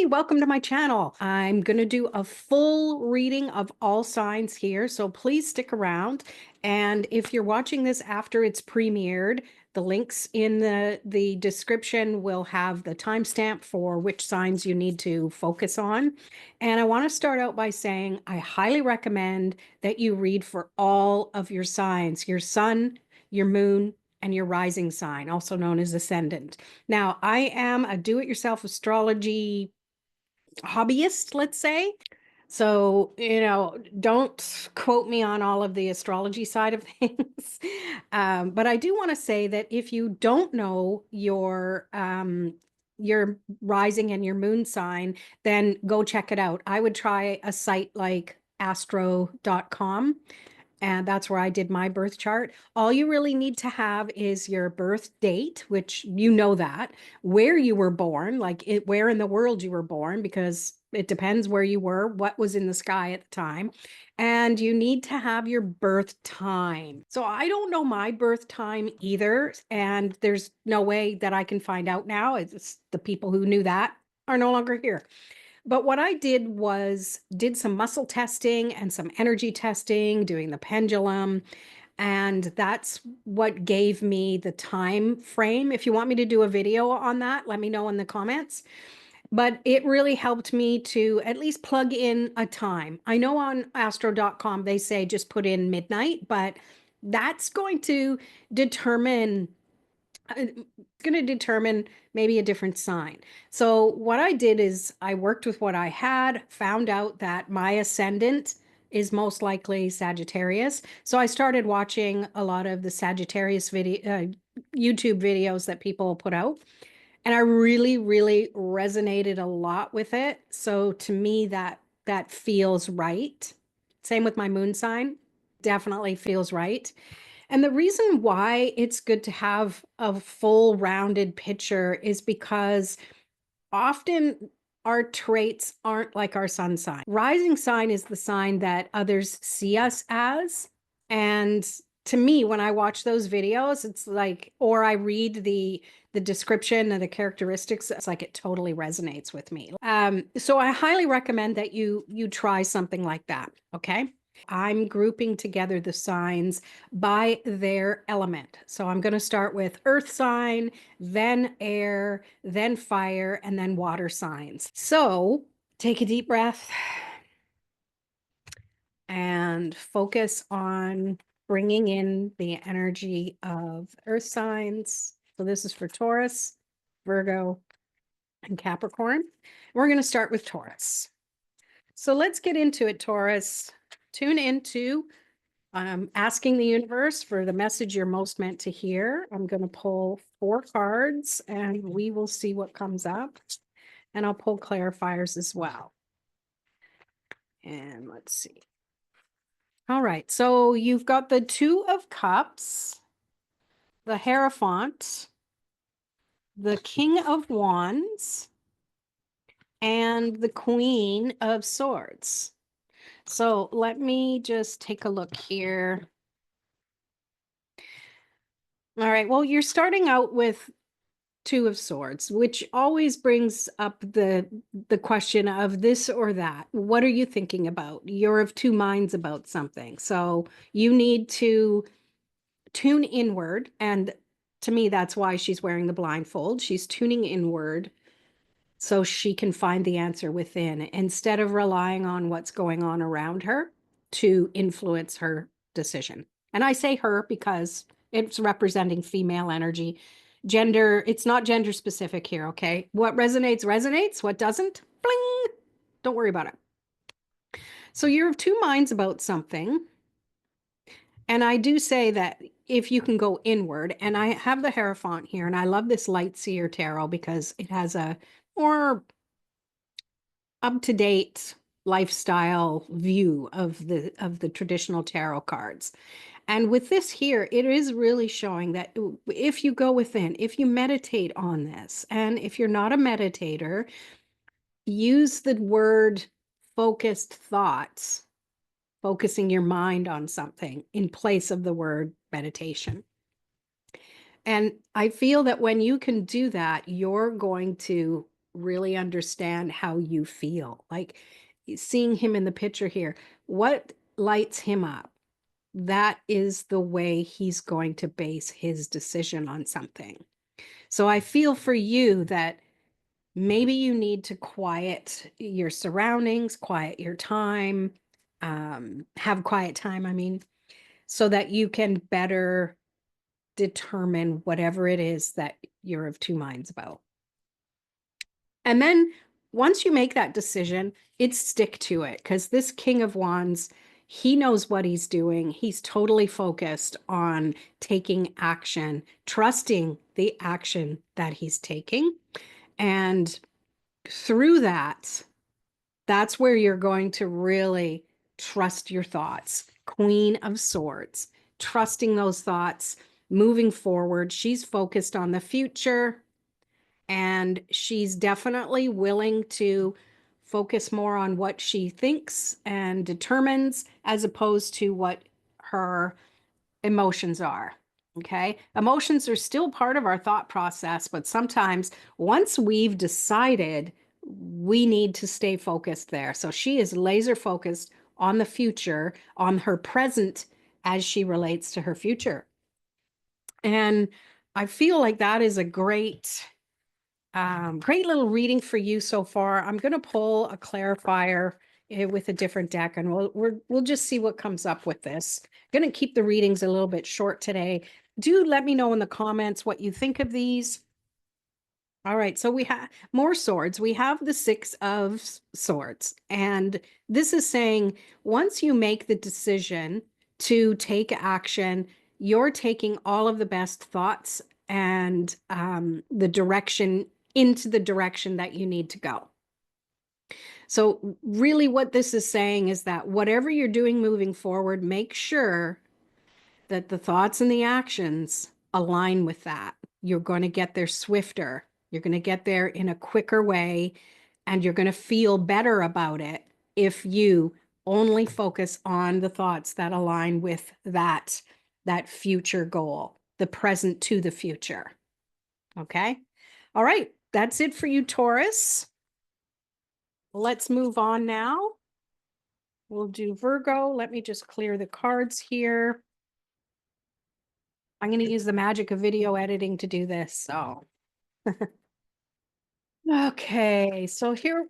Hey, welcome to my channel. I'm going to do a full reading of all signs here, so please stick around. And if you're watching this after it's premiered, the links in the description will have the timestamp for which signs you need to focus on. And I want to start out by saying I highly recommend that you read for all of your signs, your sun, your moon, and your rising sign, also known as ascendant. Now, I am a do-it-yourself astrology hobbyist, let's say. So, don't quote me on all of the astrology side of things. But I do want to say that if you don't know your rising and your moon sign, then go check it out. I would try a site like astro.com, and that's where I did my birth chart. All you really need to have is your birth date, which you know that, where you were born, where in the world you were born, because it depends where you were, what was in the sky at the time. And you need to have your birth time. So I don't know my birth time either, and there's no way that I can find out now. It's the people who knew that are no longer here. But what I did was did some muscle testing and some energy testing, doing the pendulum, and that's what gave me the time frame. If you want me to do a video on that, let me know in the comments. But it really helped me to at least plug in a time. I know on astro.com they say just put in midnight, but that's going to determine maybe a different sign. So what I did is I worked with what I had, found out that my ascendant is most likely Sagittarius. So I started watching a lot of the Sagittarius YouTube videos that people put out. And I really, really resonated a lot with it. So to me, that feels right. Same with my moon sign, definitely feels right. And the reason why it's good to have a full rounded picture is because often our traits aren't like our sun sign. Rising sign is the sign that others see us as. And to me, when I watch those videos, it's like, or I read the description and the characteristics, it's like it totally resonates with me. So I highly recommend that you try something like that. Okay. I'm grouping together the signs by their element. So I'm going to start with earth sign, then air, then fire, and then water signs. So take a deep breath and focus on bringing in the energy of earth signs. So this is for Taurus, Virgo, and Capricorn. We're going to start with Taurus. So let's get into it, Taurus. Tune into asking the universe for the message you're most meant to hear. I'm going to pull 4 cards and we will see what comes up. And I'll pull clarifiers as well. And let's see. All right. So you've got the 2 of Cups, the Hierophant, the King of Wands, and the Queen of Swords. So let me just take a look here. All right. Well, you're starting out with 2 of Swords, which always brings up the question of this or that. What are you thinking about? You're of 2 minds about something. So you need to tune inward. And to me, that's why she's wearing the blindfold. She's tuning inward so she can find the answer within instead of relying on what's going on around her to influence her decision. And I say her because it's representing female energy. Gender, it's not gender specific here, okay? What resonates, resonates. What doesn't, bling, don't worry about it. So you're of 2 minds about something. And I do say that if you can go inward, and I have the Hierophant here, and I love this Light Seer Tarot because it has a more up-to-date lifestyle view of the traditional tarot cards. And with this here, it is really showing that if you go within, if you meditate on this, and if you're not a meditator, use the word focused thoughts, focusing your mind on something in place of the word meditation. And I feel that when you can do that, you're going to really understand how you feel. Like seeing him in the picture here, what lights him up? That is the way he's going to base his decision on something. So I feel for you that maybe you need to quiet your surroundings, quiet your time, have quiet time, I mean, so that you can better determine whatever it is that you're of two minds about. And then once you make that decision, it's stick to it, because this King of Wands, he knows what he's doing. He's totally focused on taking action, trusting the action that he's taking. And through that, that's where you're going to really trust your thoughts. Queen of Swords, trusting those thoughts, moving forward. She's focused on the future, and she's definitely willing to focus more on what she thinks and determines as opposed to what her emotions are. Okay. Emotions are still part of our thought process, but sometimes once we've decided, we need to stay focused there. So she is laser focused on the future, on her present as she relates to her future. And I feel like that is a great little reading for you so far. I'm going to pull a clarifier with a different deck, and we'll just see what comes up with this. I'm going to keep the readings a little bit short today. Do let me know in the comments what you think of these. All right, so we have more swords. We have the Six of Swords, and this is saying once you make the decision to take action, you're taking all of the best thoughts and the direction into the direction that you need to go. So really what this is saying is that whatever you're doing moving forward, make sure that the thoughts and the actions align with that. You're going to get there swifter. You're going to get there in a quicker way, and you're going to feel better about it if you only focus on the thoughts that align with that future goal, the present to the future. Okay. All right. That's it for you, Taurus. Let's move on now. We'll do Virgo. Let me just clear the cards here. I'm going to use the magic of video editing to do this. So, okay. So here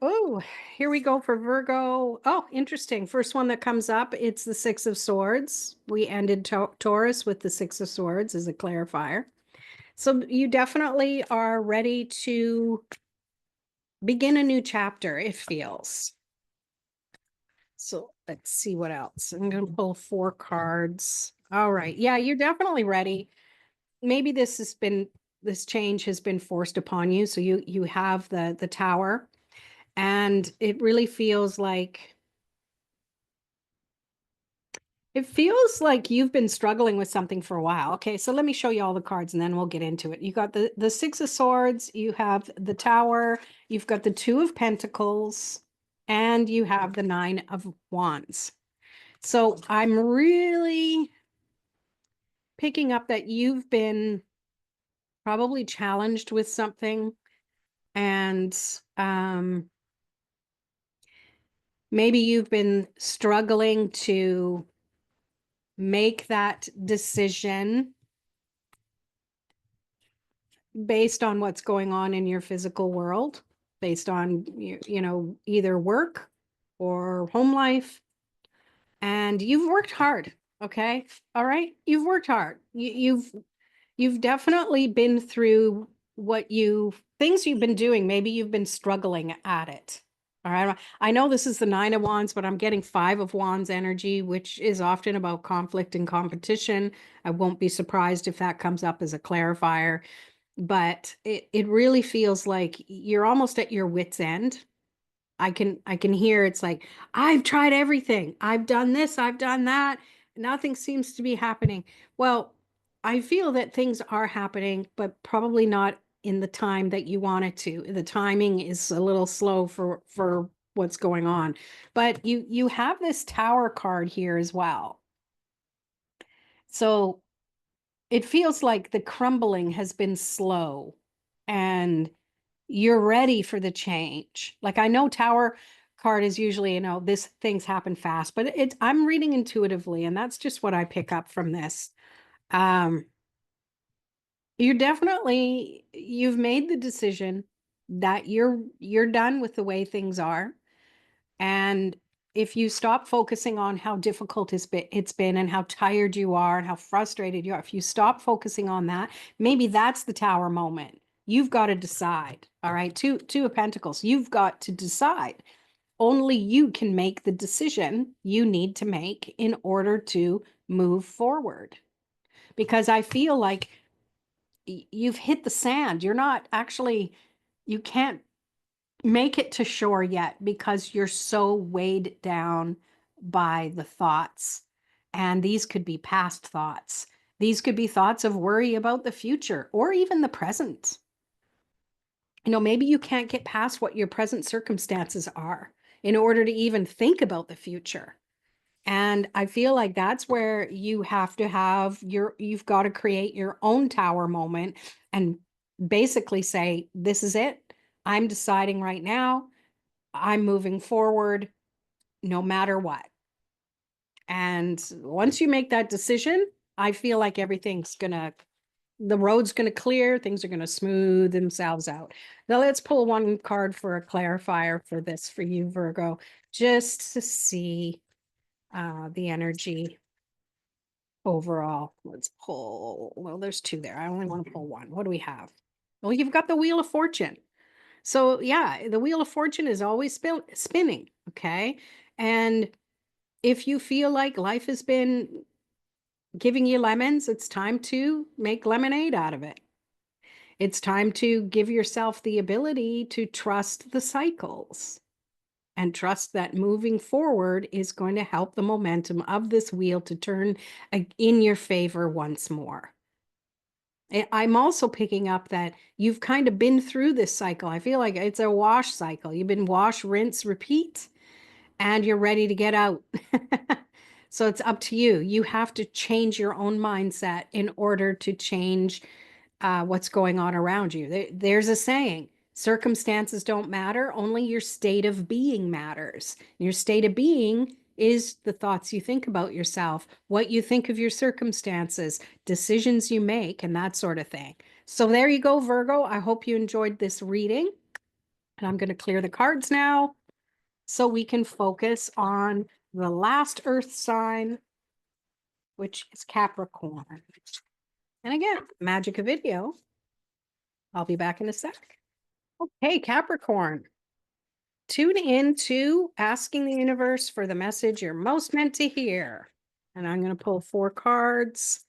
we go for Virgo. Oh, interesting. First one that comes up, it's the Six of Swords. We ended Taurus with the Six of Swords as a clarifier. So you definitely are ready to begin a new chapter, it feels. So let's see what else. I'm going to pull 4 cards. All right. Yeah, you're definitely ready. Maybe this change has been forced upon you. So you have the Tower, and it really feels like you've been struggling with something for a while. Okay, so let me show you all the cards and then we'll get into it. You got the Six of Swords, you have the Tower, you've got the Two of Pentacles, and you have the Nine of Wands. So I'm really picking up that you've been probably challenged with something, and maybe you've been struggling to make that decision based on what's going on in your physical world, based on either work or home life. And you've worked hard. Okay. All right. You've worked hard. You've definitely been through things you've been doing. Maybe you've been struggling at it. All right. I know this is the Nine of Wands, but I'm getting Five of Wands energy, which is often about conflict and competition. I won't be surprised if that comes up as a clarifier, but it really feels like you're almost at your wit's end. I can hear it's like, I've tried everything. I've done this, I've done that. Nothing seems to be happening. Well, I feel that things are happening, but probably not in the time that you want it to. The timing is a little slow for what's going on. But you have this Tower card here as well. So it feels like the crumbling has been slow, and You're ready for the change. Like I know Tower card is usually, this things happen fast, but I'm reading intuitively, and that's just what I pick up from this. Um, you've made the decision that you're done with the way things are. And if you stop focusing on how difficult it's been and how tired you are and how frustrated you are, if you stop focusing on that, maybe that's the Tower moment. You've got to decide. All right. Two of Pentacles. You've got to decide. Only you can make the decision you need to make in order to move forward. Because I feel like you've hit the sand. You're not actually, you can't make it to shore yet because you're so weighed down by the thoughts. And these could be past thoughts. These could be thoughts of worry about the future or even the present. Maybe you can't get past what your present circumstances are in order to even think about the future. And I feel like that's where you have to you've got to create your own Tower moment and basically say, this is it. I'm deciding right now. I'm moving forward no matter what. And once you make that decision, I feel like the road's going to clear, things are going to smooth themselves out. Now let's pull one card for a clarifier for this for you, Virgo, just to see the energy overall. Let's pull, well, there's two there. I only want to pull one. What do we have? Well, you've got the Wheel of Fortune. So yeah, the Wheel of Fortune is always spinning, okay? And if you feel like life has been giving you lemons, it's time to make lemonade out of it. It's time to give yourself the ability to trust the cycles and trust that moving forward is going to help the momentum of this wheel to turn in your favor once more. I'm also picking up that you've kind of been through this cycle. I feel like it's a wash cycle. You've been wash, rinse, repeat, and you're ready to get out. So it's up to you. You have to change your own mindset in order to change what's going on around you. There's a saying, circumstances don't matter, only your state of being matters. Your state of being is the thoughts you think about yourself, what you think of your circumstances, decisions you make, and that sort of thing. So there you go, Virgo. I hope you enjoyed this reading. And I'm going to clear the cards now so we can focus on the last Earth sign, which is Capricorn. And again, magic of video. I'll be back in a sec. Okay, Capricorn. Tune in to asking the universe for the message you're most meant to hear. And I'm going to pull 4 cards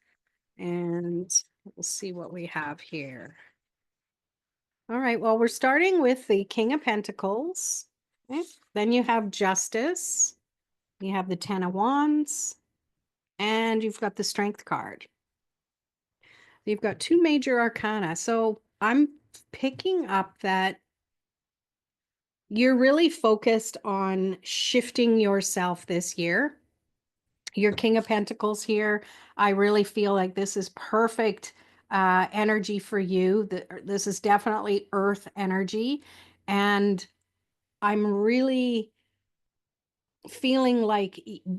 and we'll see what we have here. All right, well, we're starting with the King of Pentacles. Okay. Then you have Justice. You have the 10 of Wands. And you've got the Strength card. You've got 2 major arcana. So I'm picking up that you're really focused on shifting yourself this year. Your King of Pentacles here, I really feel like this is perfect energy for you. This is definitely earth energy. And I'm really feeling like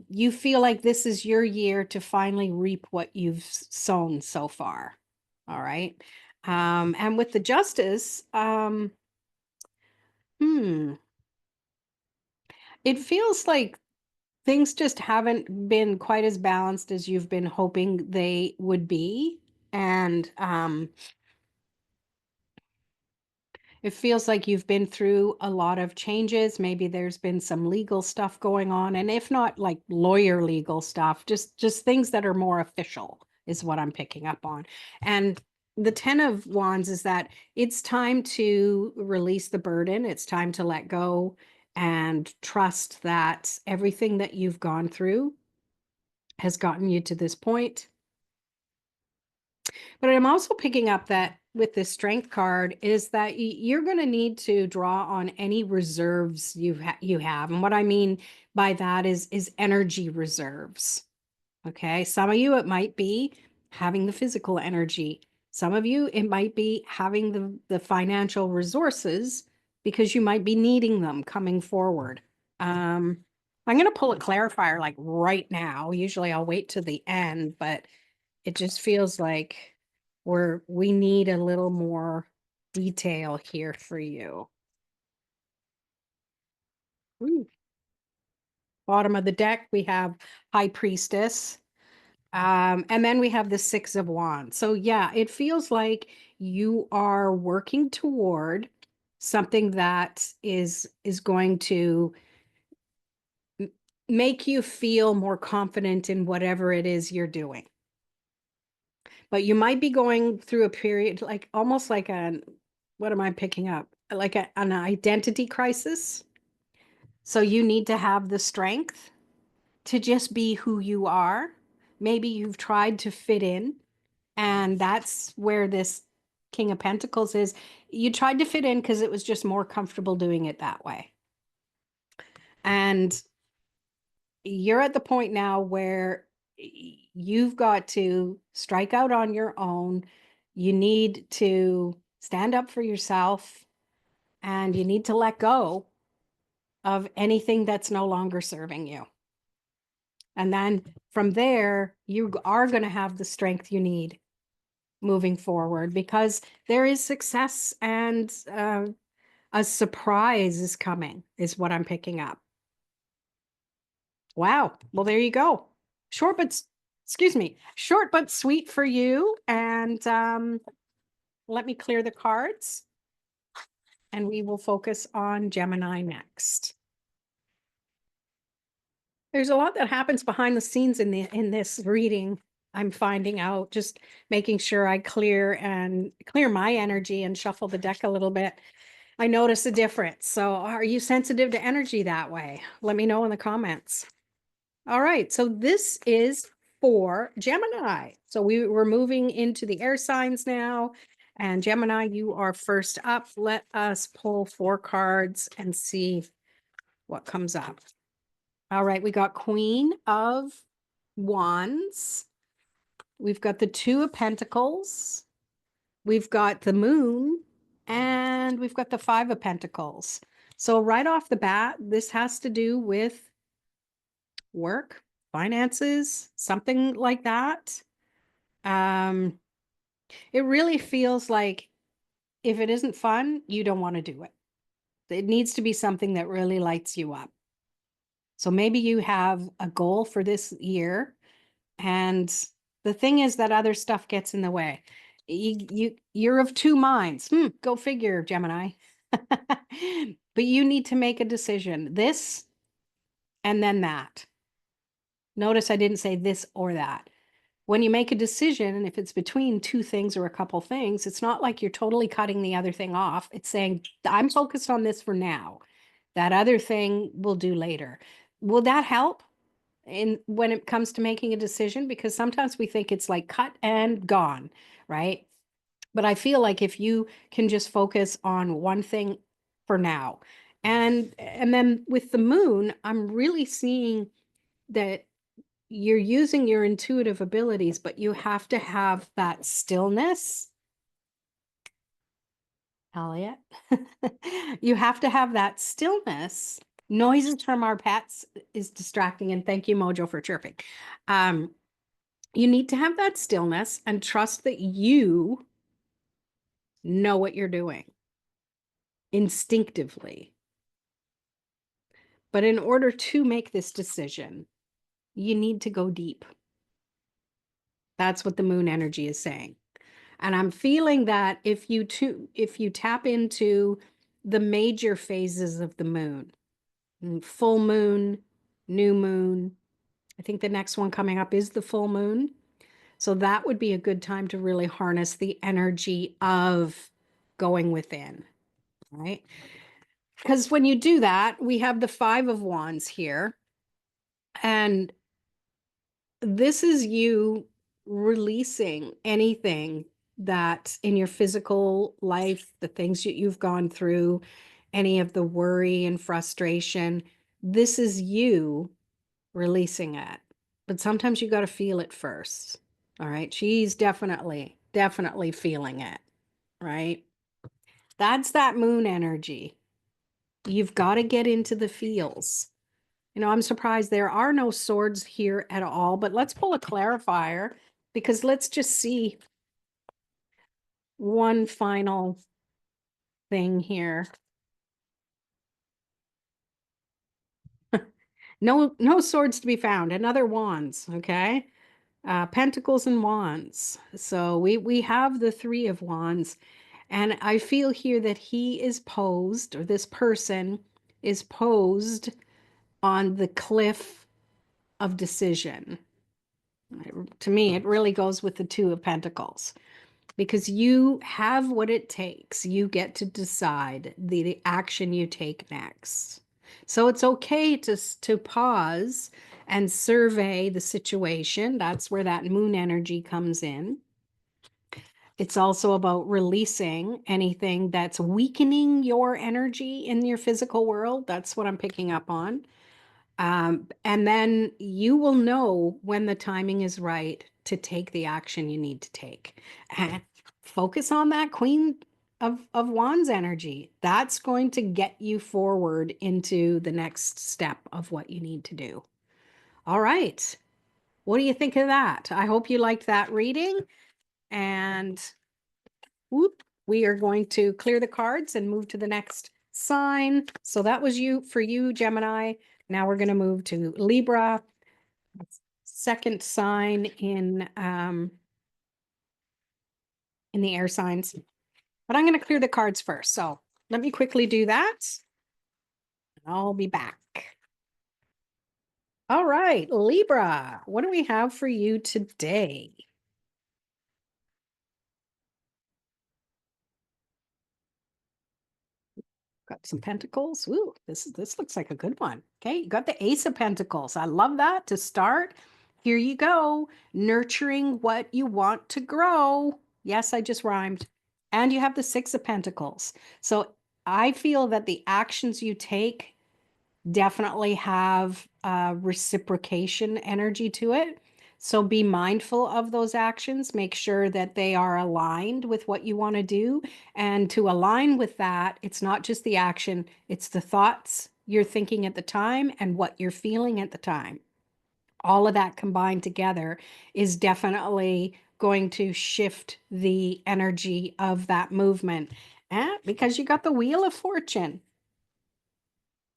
you feel like this is your year to finally reap what you've sown so far. All right. And with the Justice, it feels like things just haven't been quite as balanced as you've been hoping they would be. And it feels like you've been through a lot of changes. Maybe there's been some legal stuff going on. And if not like lawyer legal stuff, just things that are more official is what I'm picking up on. And the 10 of Wands is that it's time to release the burden. It's time to let go and trust that everything that you've gone through has gotten you to this point. But I'm also picking up that with this Strength card is that you're going to need to draw on any reserves you have. And what I mean by that is energy reserves. Okay. Some of you, it might be having the physical energy. Some of you, it might be having the financial resources because you might be needing them coming forward. I'm going to pull a clarifier like right now. Usually I'll wait to the end, but it just feels like we need a little more detail here for you. Ooh. Bottom of the deck, we have High Priestess. And then we have the Six of Wands. So yeah, it feels like you are working toward something that is going to make you feel more confident in whatever it is you're doing. But you might be going through a period like almost like what am I picking up? Like an identity crisis. So you need to have the strength to just be who you are. Maybe you've tried to fit in, and that's where this King of Pentacles is. You tried to fit in because it was just more comfortable doing it that way. And you're at the point now where you've got to strike out on your own. You need to stand up for yourself, and you need to let go of anything that's no longer serving you. And then from there, you are going to have the strength you need moving forward because there is success, and a surprise is coming, is what I'm picking up. Wow. Well, there you go. Short, but excuse me, short but sweet for you. And let me clear the cards, and we will focus on Gemini next. There's a lot that happens behind the scenes in this reading. I'm finding out, just making sure I clear my energy and shuffle the deck a little bit. I notice a difference. So are you sensitive to energy that way? Let me know in the comments. All right, so this is for Gemini. So we're moving into the air signs now. And Gemini, you are first up. Let us pull 4 cards and see what comes up. All right, we got Queen of Wands. We've got the Two of Pentacles. We've got the Moon, and we've got the Five of Pentacles. So right off the bat, this has to do with work, finances, something like that. It really feels like if it isn't fun, you don't want to do it. It needs to be something that really lights you up. So maybe you have a goal for this year, and the thing is that other stuff gets in the way. You're of two minds. Go figure, Gemini. But you need to make a decision. This and then that. Notice I didn't say this or that. When you make a decision, and if it's between two things or a couple things, it's not like you're totally cutting the other thing off. It's saying, I'm focused on this for now. That other thing we'll do later. Will that help when it comes to making a decision? Because sometimes we think it's like cut and gone, right? But I feel like if you can just focus on one thing for now, and then with the Moon, I'm really seeing that you're using your intuitive abilities, but you have to have that stillness. Elliot, you have to have that stillness. Noises from our pets is distracting, and thank you, Mojo, for chirping. You need to have that stillness and trust that you know what you're doing instinctively. But in order to make this decision, you need to go deep. That's what the Moon energy is saying. And I'm feeling that if you tap into the major phases of the moon, full moon, new moon, I think the next one coming up is the full moon. So that would be a good time to really harness the energy of going within, right? Because when you do that, we have the Five of Wands here. And this is you releasing anything that in your physical life, the things that you've gone through, any of the worry and frustration. This is you releasing it. But sometimes you got to feel it first. All right. She's definitely definitely feeling it, right? That's that moon energy. You've got to get into the feels. I'm surprised there are no swords here at all, but let's pull a clarifier because let's just see one final thing here. No swords to be found. Another wands, okay? Pentacles and wands. So we have the three of wands, and I feel here that he is posed, or this person is posed on the cliff of decision. To me, it really goes with the Two of Pentacles because you have what it takes. You get to decide the action you take next. So it's okay to pause and survey the situation. That's where that moon energy comes in. It's also about releasing anything that's weakening your energy in your physical world. That's what I'm picking up on. And then you will know when the timing is right to take the action you need to take. And focus on that Queen of Wands energy. That's going to get you forward into the next step of what you need to do. All right. What do you think of that? I hope you liked that reading. And whoop, we are going to clear the cards and move to the next sign. So that was for you, Gemini. Now we're going to move to Libra, second sign in the air signs. But I'm going to clear the cards first. So let me quickly do that. I'll be back. All right, Libra, what do we have for you today? Got some pentacles. Ooh, this looks like a good one. Okay, you got the Ace of Pentacles. I love that to start. Here you go, nurturing what you want to grow. Yes, I just rhymed. And you have the Six of Pentacles. So I feel that the actions you take definitely have reciprocation energy to it. So be mindful of those actions. Make sure that they are aligned with what you want to do. And to align with that, it's not just the action, it's the thoughts you're thinking at the time and what you're feeling at the time. All of that combined together is definitely going to shift the energy of that movement. Because you got the Wheel of Fortune.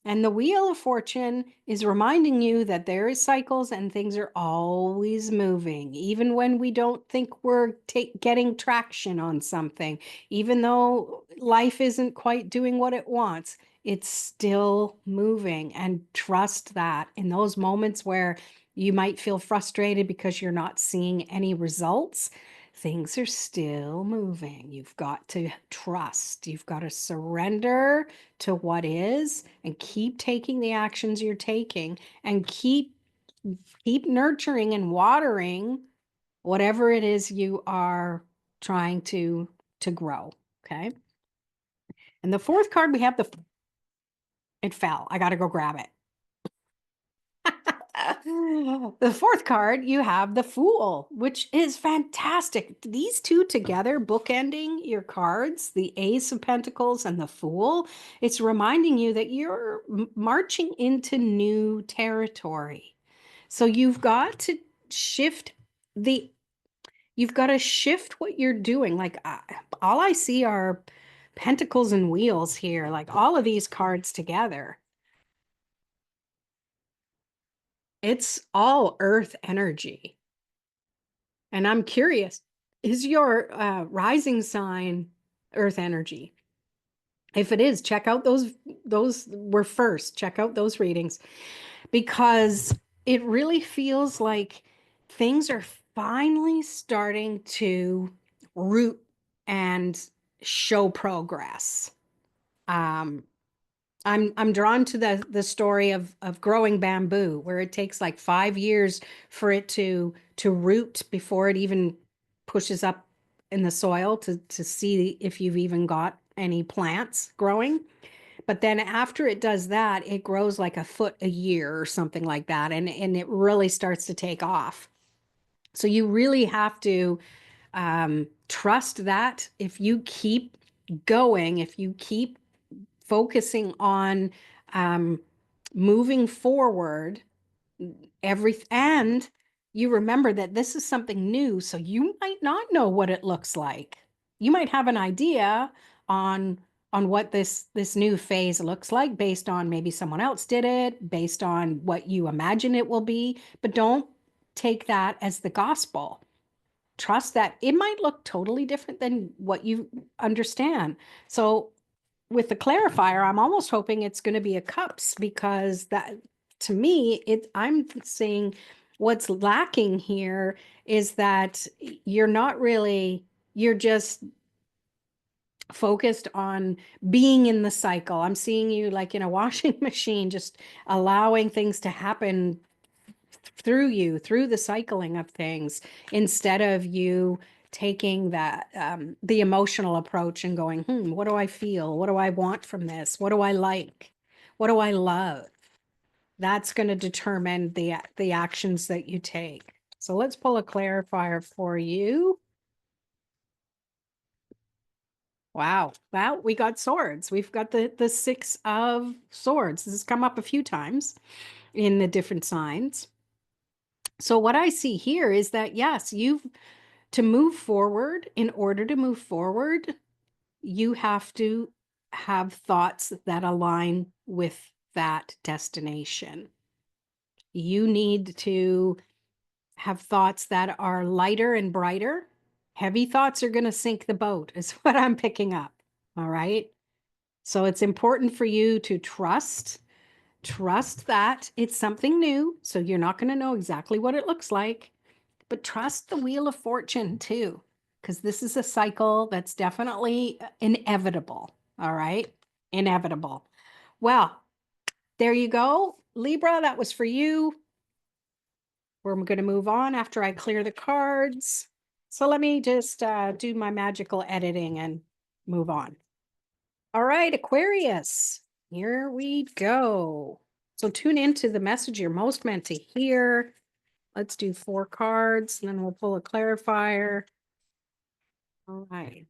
And the Wheel of Fortune is reminding you that there is cycles and things are always moving, even when we don't think we're getting traction on something, even though life isn't quite doing what it wants, it's still moving. And trust that in those moments where you might feel frustrated because you're not seeing any results, things are still moving. You've got to trust, you've got to surrender to what is and keep taking the actions you're taking and keep nurturing and watering whatever it is you are trying to grow. Okay. And the fourth card we have it fell. I got to go grab it. The fourth card, you have the Fool, which is fantastic. These two together, bookending your cards, the Ace of Pentacles and the Fool, it's reminding you that you're marching into new territory. So you've got to shift the, you've got to shift what you're doing. Like all I see are pentacles and wheels here, like all of these cards together. It's all earth energy. And I'm curious, is your rising sign earth energy? If it is, check out those were first. Check out those readings because it really feels like things are finally starting to root and show progress. Um, I'm drawn to the story of growing bamboo, where it takes like 5 years for it to root before it even pushes up in the soil to see if you've even got any plants growing. But then after it does that, it grows like a foot a year or something like that, and it really starts to take off. So you really have to trust that if you keep going, if you keep focusing on um, moving forward, and you remember that this is something new, so you might not know what it looks like. You might have an idea on what this new phase looks like based on maybe someone else did it, based on what you imagine it will be, but don't take that as the gospel. Trust that it might look totally different than what you understand. So with the clarifier, I'm almost hoping it's going to be a cups, because that, to me, I'm saying what's lacking here is that you're just focused on being in the cycle. I'm seeing you like in a washing machine, just allowing things to happen through you, through the cycling of things, instead of you taking that the emotional approach and going, what do I feel? What do I want from this? What do I like? What do I love? That's going to determine the actions that you take. So let's pull a clarifier for you. Wow. Well, we got swords. We've got the six of swords. This has come up a few times in the different signs. So what I see here is that, yes, to move forward, in order to move forward, you have to have thoughts that align with that destination. You need to have thoughts that are lighter and brighter. Heavy thoughts are going to sink the boat, is what I'm picking up. All right. So it's important for you to trust that it's something new. So you're not going to know exactly what it looks like. But trust the wheel of fortune too, because this is a cycle that's definitely inevitable. All right. Inevitable. Well, there you go. Libra, that was for you. We're going to move on after I clear the cards. So let me just do my magical editing and move on. All right, Aquarius, here we go. So tune into the message you're most meant to hear. Let's do 4 cards, and then we'll pull a clarifier. All right.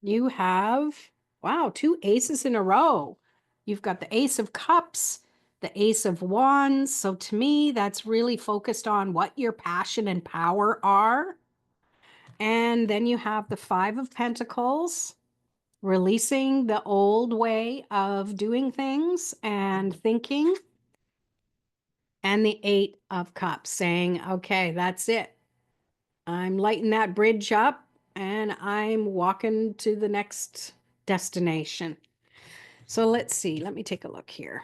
You have, wow, 2 aces in a row. You've got the Ace of Cups, the Ace of Wands. So to me, that's really focused on what your passion and power are. And then you have the 5 of Pentacles, releasing the old way of doing things and thinking. And the 8 of Cups, saying, okay, that's it. I'm lighting that bridge up and I'm walking to the next destination. So let's see. Let me take a look here.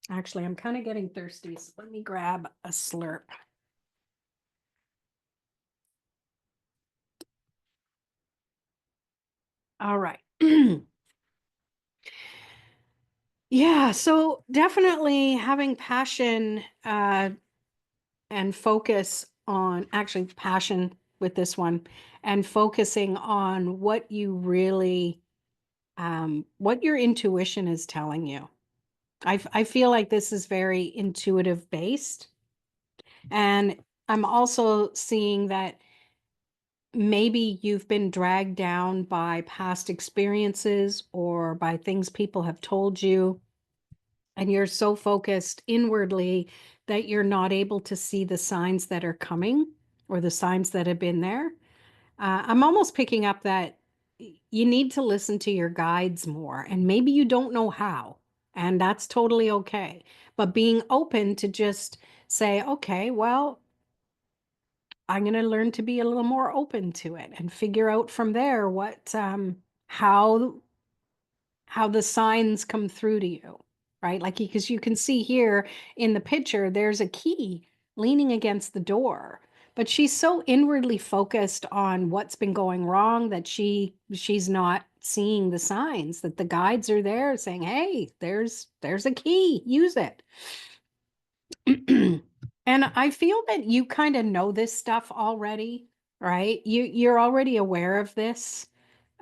Actually, I'm kind of getting thirsty, so let me grab a slurp. All right. Yeah, so definitely having passion and focus on, actually passion with this one, and focusing on what you really what your intuition is telling you. I feel like this is very intuitive based. And I'm also seeing that maybe you've been dragged down by past experiences or by things people have told you, and you're so focused inwardly that you're not able to see the signs that are coming or the signs that have been there. I'm almost picking up that you need to listen to your guides more, and maybe you don't know how, and that's totally okay. But being open to just say, okay, well, I'm going to learn to be a little more open to it and figure out from there what how how the signs come through to you, right? Like, because you can see here in the picture, there's a key leaning against the door, but she's so inwardly focused on what's been going wrong that she's not seeing the signs, that the guides are there saying, hey, there's a key, use it. And I feel that you kind of know this stuff already, right? You're already aware of this.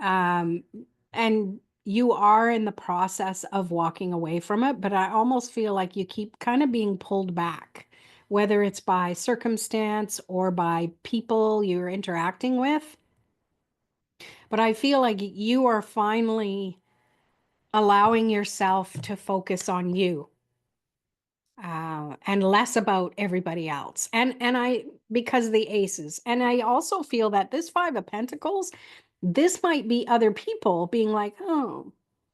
Um, and you are in the process of walking away from it, but I almost feel like you keep kind of being pulled back, whether it's by circumstance or by people you're interacting with. but I feel like you are finally allowing yourself to focus on you, and less about everybody else. And I, because of the aces, and I also feel that this Five of Pentacles, this might be other people being like, oh,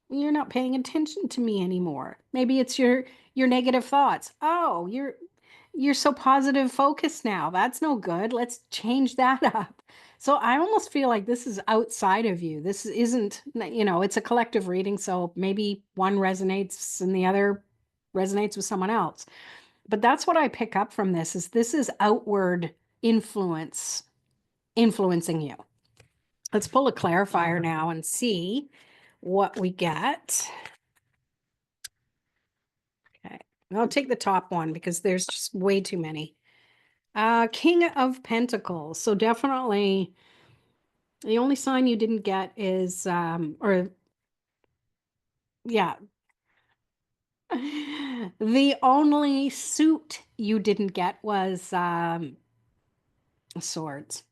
you're not paying attention to me anymore. Maybe it's your negative thoughts. Oh, you're so positive focused now. That's no good. Let's change that up. So I almost feel like this is outside of you. This isn't, it's a collective reading. So maybe one resonates and the other resonates with someone else. But that's what I pick up from this is outward influence influencing you. Let's pull a clarifier now and see what we get. Okay. I'll take the top one because there's just way too many. King of Pentacles. So definitely the only sign you didn't get is, or yeah, the only suit you didn't get was swords.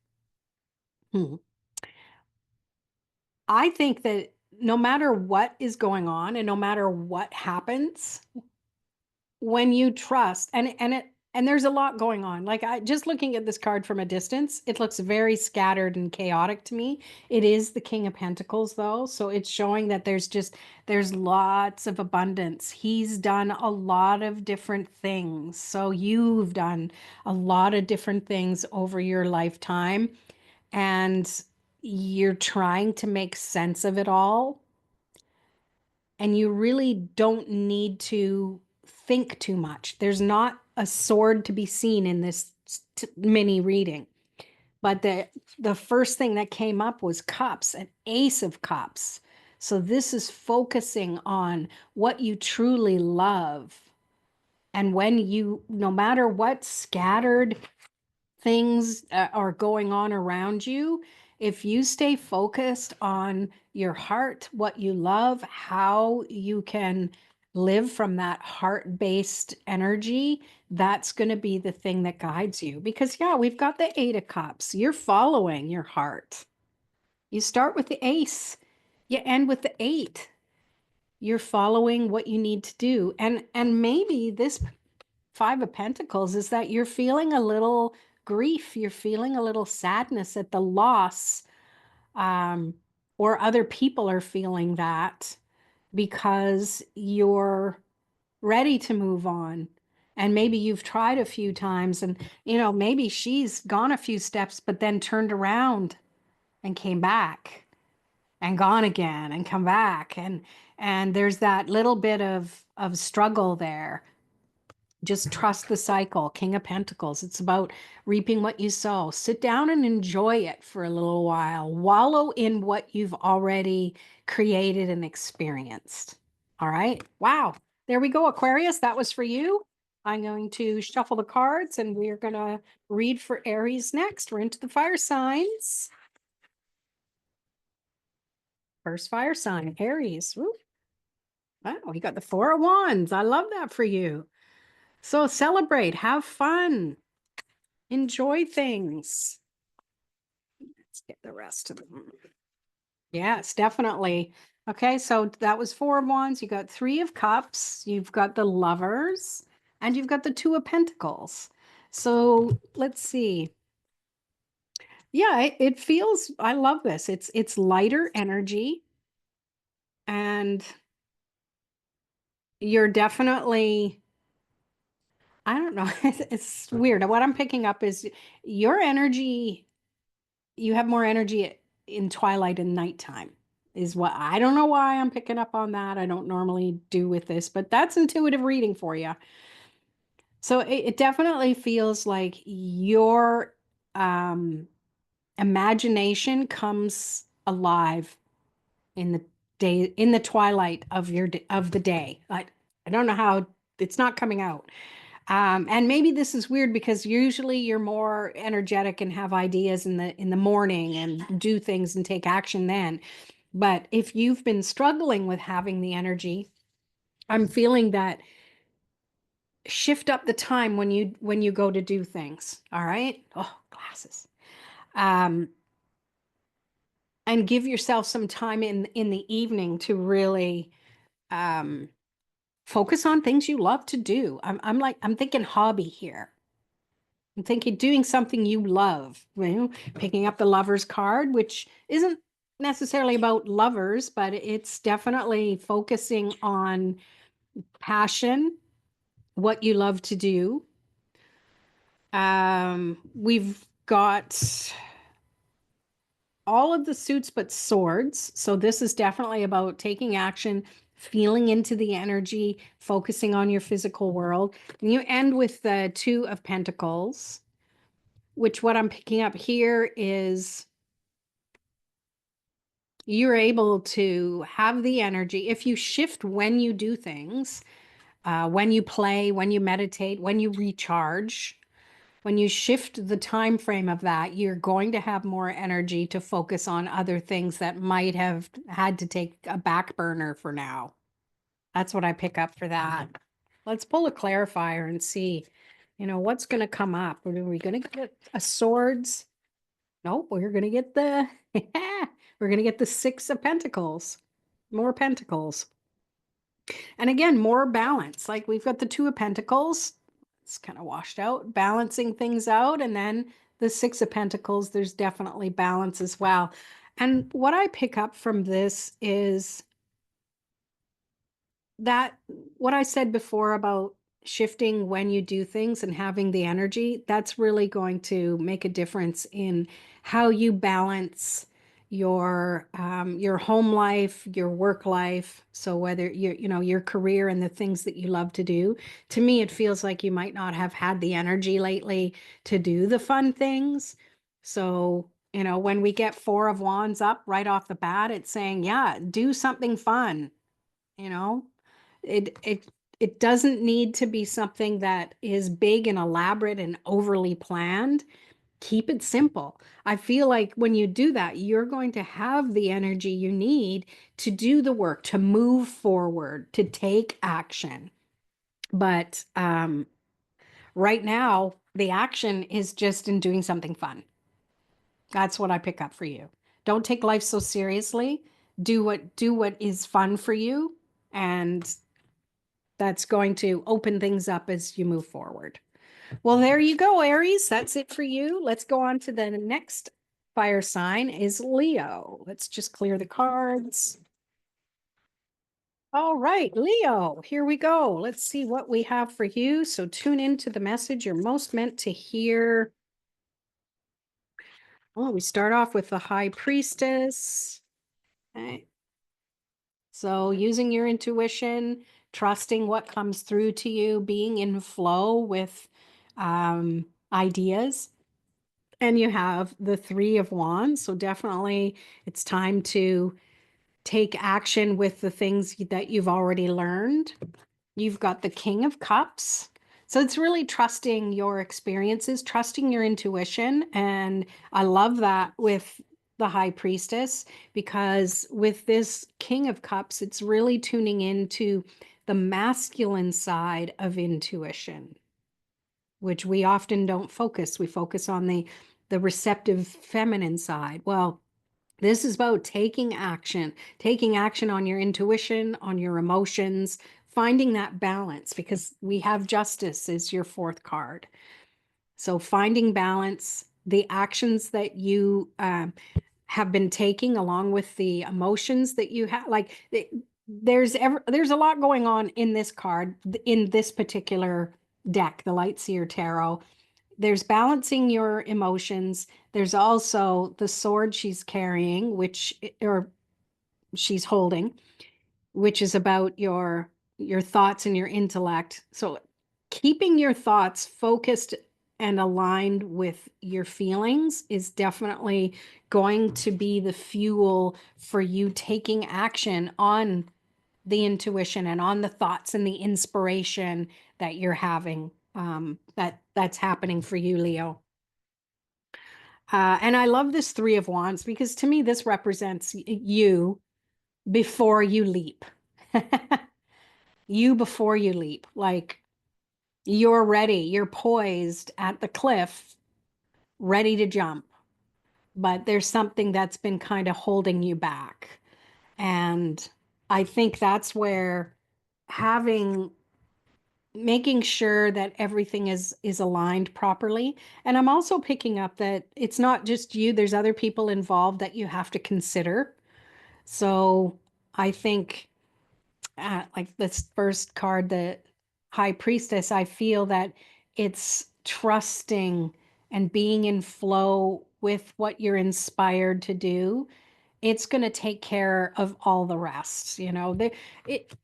I think that no matter what is going on and no matter what happens, when you trust, and there's a lot going on. Like, I just looking at this card from a distance, it looks very scattered and chaotic to me. It is the King of Pentacles though, so it's showing that there's lots of abundance. He's done a lot of different things. So you've done a lot of different things over your lifetime, and you're trying to make sense of it all, and you really don't need to think too much. There's not a sword to be seen in this mini reading, but the first thing that came up was cups, an ace of cups. So this is focusing on what you truly love. And when you, no matter what scattered things are going on around you, if you stay focused on your heart, what you love, how you can live from that heart-based energy, that's going to be the thing that guides you. Because yeah, we've got the Eight of Cups. You're following your heart. You start with the ace, you end with the eight. You're following what you need to do. And maybe this Five of Pentacles is that you're feeling a little grief, you're feeling a little sadness at the loss, um, or other people are feeling that because you're ready to move on. And maybe you've tried a few times, and maybe she's gone a few steps, but then turned around and came back, and gone again and come back. And there's that little bit of struggle there. Just trust the cycle. King of Pentacles. It's about reaping what you sow. Sit down and enjoy it for a little while. Wallow in what you've already created and experienced. All right. Wow. There we go, Aquarius. That was for you. I'm going to shuffle the cards and we're going to read for Aries next. We're into the fire signs. First fire sign, Aries. Woo. Wow, you got the Four of Wands. I love that for you. So celebrate, have fun, enjoy things. Let's get the rest of them. Yes, definitely. Okay, so that was Four of Wands. You got Three of Cups, you've got the Lovers, and you've got the Two of Pentacles. So let's see. Yeah, it feels, I love this. It's lighter energy, and you're definitely, I don't know, it's weird. What I'm picking up is your energy, you have more energy in twilight and nighttime, is what, I don't know why I'm picking up on that. I don't normally do with this, but that's intuitive reading for you. So it definitely feels like your imagination comes alive in the day, in the twilight of of the day. I don't know how it's not coming out. And maybe this is weird because usually you're more energetic and have ideas in the morning and do things and take action then. But if you've been struggling with having the energy, I'm feeling that shift up the time when you go to do things. All right. Oh, glasses. Um, and give yourself some time in the evening to really um focus on things you love to do. I'm thinking hobby here. I'm thinking doing something you love, picking up the lover's card, which isn't necessarily about lovers, but it's definitely focusing on passion, what you love to do. We've got all of the suits but swords. So this is definitely about taking action, feeling into the energy, focusing on your physical world. And you end with the Two of Pentacles, which what I'm picking up here is you're able to have the energy. If you shift when you do things, when you play, when you meditate, when you recharge, when you shift the time frame of that, you're going to have more energy to focus on other things that might have had to take a back burner for now. That's what I pick up for that. Let's pull a clarifier and see, what's going to come up. Are we going to get a swords? Nope, we're going to get the we're going to get the Six of Pentacles. More pentacles. And again, more balance. Like we've got the Two of Pentacles. It's kind of washed out, balancing things out. And then the Six of Pentacles, there's definitely balance as well. And what I pick up from this is that what I said before about shifting when you do things and having the energy, that's really going to make a difference in how you balance your home life, your work life. So whether your career and the things that you love to do, to me, it feels like you might not have had the energy lately to do the fun things. So, when we get Four of Wands up right off the bat, it's saying, yeah, do something fun, you know it it it doesn't need to be something that is big and elaborate and overly planned. Keep it simple. I feel like when you do that, you're going to have the energy you need to do the work, to move forward, to take action. But right now, the action is just in doing something fun. That's what I pick up for you. Don't take life so seriously. Do what is fun for you, and that's going to open things up as you move forward. Well, there you go, Aries. That's it for you. Let's go on to the next fire sign is Leo. Let's just clear the cards. All right, Leo, here we go. Let's see what we have for you. So tune into the message you're most meant to hear. Oh, we start off with the High Priestess. Okay. So using your intuition, trusting what comes through to you, being in flow with ideas. And you have the Three of Wands. So definitely it's time to take action with the things that you've already learned. You've got the King of Cups. So it's really trusting your experiences, trusting your intuition. And I love that with the High Priestess, because with this King of Cups, it's really tuning into the masculine side of intuition, which we often don't focus. We focus on the receptive feminine side. Well, this is about taking action on your intuition, on your emotions, finding that balance, because we have Justice as your fourth card. So finding balance, the actions that you have been taking along with the emotions that you have, like there's a lot going on in this card, in this particular deck, the Lightseer Tarot. There's balancing your emotions. There's also the sword she's carrying, or she's holding, which is about your thoughts and your intellect. So keeping your thoughts focused and aligned with your feelings is definitely going to be the fuel for you taking action on the intuition and on the thoughts and the inspiration that you're having, that's happening for you, Leo. And I love this Three of Wands, because to me, this represents you before you leap. You before you leap. Like you're ready, you're poised at the cliff, ready to jump. but there's something that's been kind of holding you back. And I think that's where having making sure that everything is aligned properly. And I'm also picking up that it's not just you, there's other people involved that you have to consider. So I think like this first card, the High Priestess, I feel that it's trusting and being in flow with what you're inspired to do. It's going to take care of all the rest.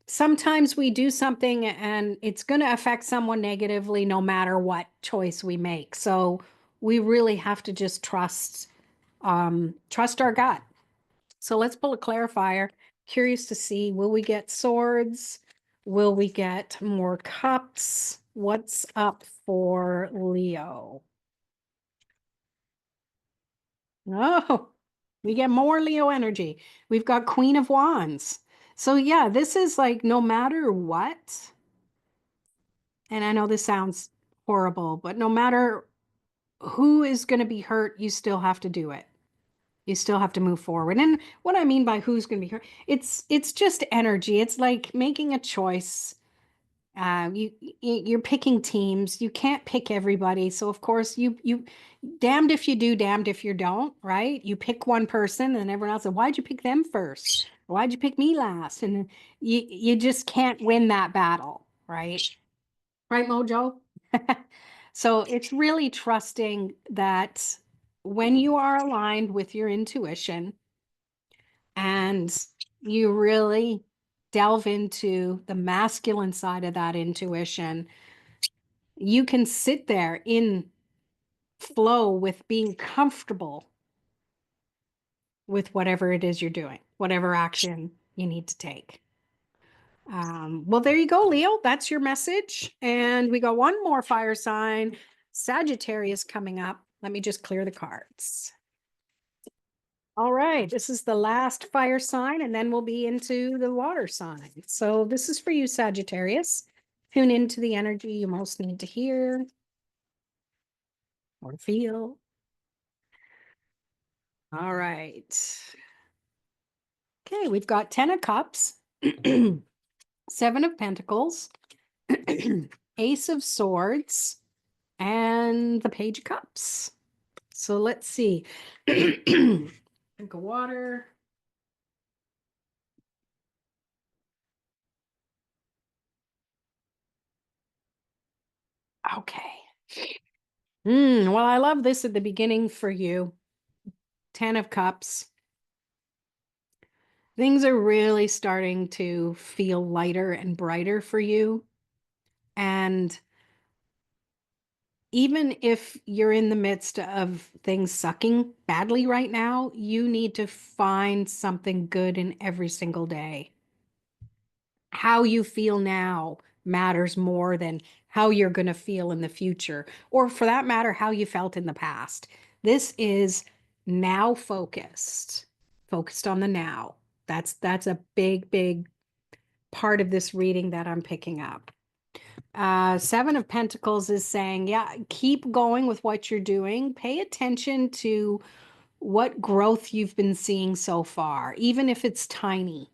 Sometimes we do something and it's going to affect someone negatively no matter what choice we make. So we really have to just trust our gut. So let's pull a clarifier. Curious to see, will we get swords? Will we get more cups? What's up for Leo? Oh, we get more Leo energy. We've got Queen of Wands. So yeah, this is like no matter what, and I know this sounds horrible, but no matter who is going to be hurt, you still have to do it. You still have to move forward. And what I mean by who's going to be hurt, it's just energy. It's like making a choice. You're picking teams. You can't pick everybody. So of course you damned if you do, damned if you don't, right? You pick one person and everyone else said, why'd you pick them first? Why'd you pick me last? And you just can't win that battle, right? Right, Mojo? So it's really trusting that when you are aligned with your intuition and you really delve into the masculine side of that intuition, you can sit there in flow with being comfortable with whatever it is you're doing, whatever action you need to take. Well, there you go, Leo. That's your message. And we got one more fire sign, Sagittarius, coming up. Let me just clear the cards. All right, this is the last fire sign, and then we'll be into the water sign. So this is for you, Sagittarius. Tune into the energy you most need to hear or feel. All right. Okay, we've got 10 of Cups, 7 of Pentacles, Ace of Swords, and the Page of Cups. So let's see. Drink of water. Okay. Well, I love this at the beginning for you. 10 of Cups. Things are really starting to feel lighter and brighter for you. And even if you're in the midst of things sucking badly right now, you need to find something good in every single day. How you feel now matters more than how you're going to feel in the future, or for that matter, how you felt in the past. This is now focused on the now. That's a big part of this reading that I'm picking up. 7 of Pentacles is saying, yeah, keep going with what you're doing. Pay attention to what growth you've been seeing so far, even if it's tiny.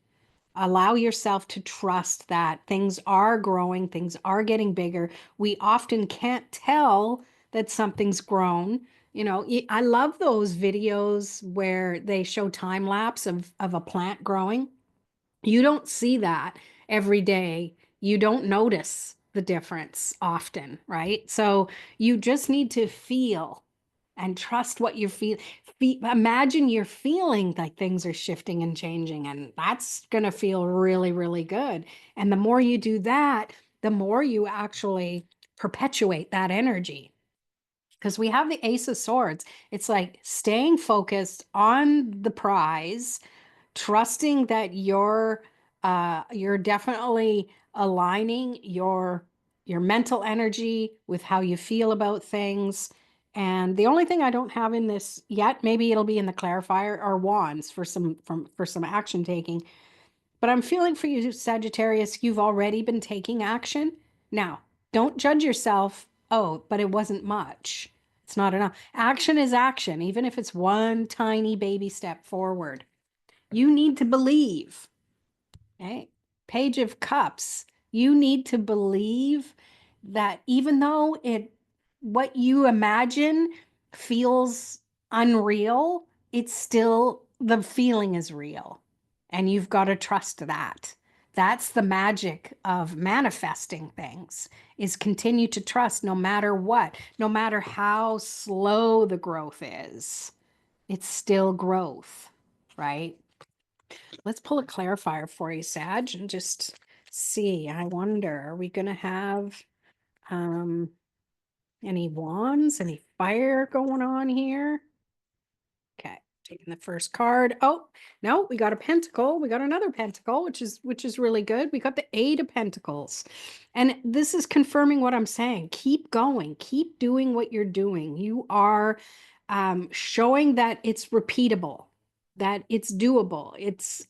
Allow yourself to trust that things are growing, things are getting bigger. We often can't tell that something's grown. I love those videos where they show time lapse of a plant growing. You don't see that every day. You don't notice the difference often, right? So you just need to feel and trust what you feel. Imagine you're feeling like things are shifting and changing, and that's going to feel really, really good. And the more you do that, the more you actually perpetuate that energy. Because we have the Ace of Swords. It's like staying focused on the prize, trusting that you're definitely aligning your mental energy with how you feel about things. And the only thing I don't have in this yet, maybe it'll be in the clarifier, are wands for some action taking. But I'm feeling for you, Sagittarius, you've already been taking action. Now, don't judge yourself. Oh, but it wasn't much. It's not enough. Action is action, even if it's one tiny baby step forward. You need to believe. Okay. Page of Cups. You need to believe that even though what you imagine feels unreal, it's still, the feeling is real. And you've got to trust that. That's the magic of manifesting things, is continue to trust no matter what, no matter how slow the growth is, it's still growth, right? Let's pull a clarifier for you, Sag, and just see. I wonder, are we going to have um, any wands, any fire going on here? Okay, taking the first card. Oh, no, we got a pentacle. We got another pentacle, which is really good. We got the Eight of Pentacles. And this is confirming what I'm saying. Keep going. Keep doing what you're doing. You are showing that it's repeatable, that it's doable. It's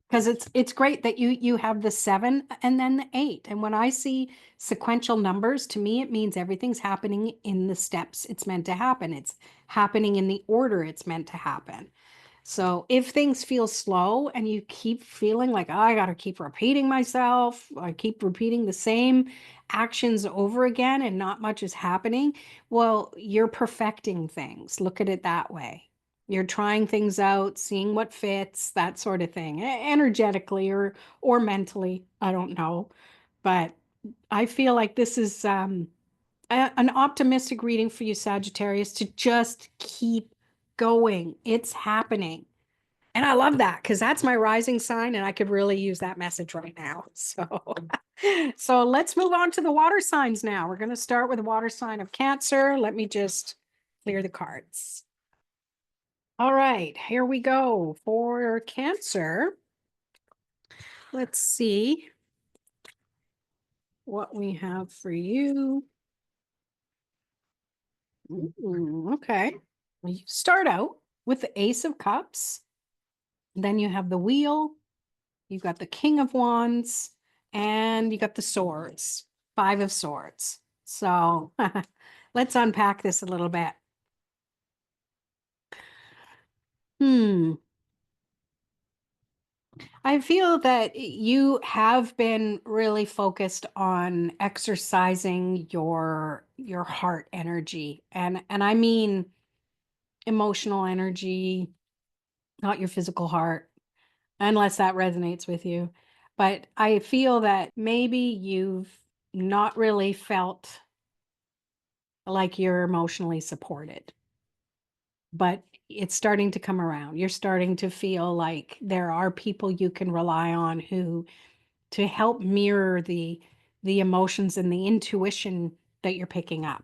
because it's great that you have the 7 and then the 8. And when I see sequential numbers, to me it means everything's happening in the steps it's meant to happen. It's happening in the order it's meant to happen. So if things feel slow and you keep feeling like, oh, I got to keep repeating myself, I keep repeating the same actions over again and not much is happening, well, you're perfecting things. Look at it that way. You're trying things out, seeing what fits, that sort of thing, energetically or mentally. I don't know, but I feel like this is an optimistic reading for you, Sagittarius, to just keep going. It's happening. And I love that because that's my rising sign and I could really use that message right now. So let's move on to the water signs now. We're going to start with the water sign of Cancer. Let me just clear the cards. All right, here we go for Cancer. Let's see what we have for you. Okay. Well, you start out with the Ace of Cups. Then you have the Wheel. You got the King of Wands. And you got the Swords. 5 of Swords. So let's unpack this a little bit. I feel that you have been really focused on exercising your heart energy, and I mean emotional energy, not your physical heart, unless that resonates with you. But I feel that maybe you've not really felt like you're emotionally supported, but it's starting to come around. You're starting to feel like there are people you can rely on who to help mirror the emotions and the intuition that you're picking up.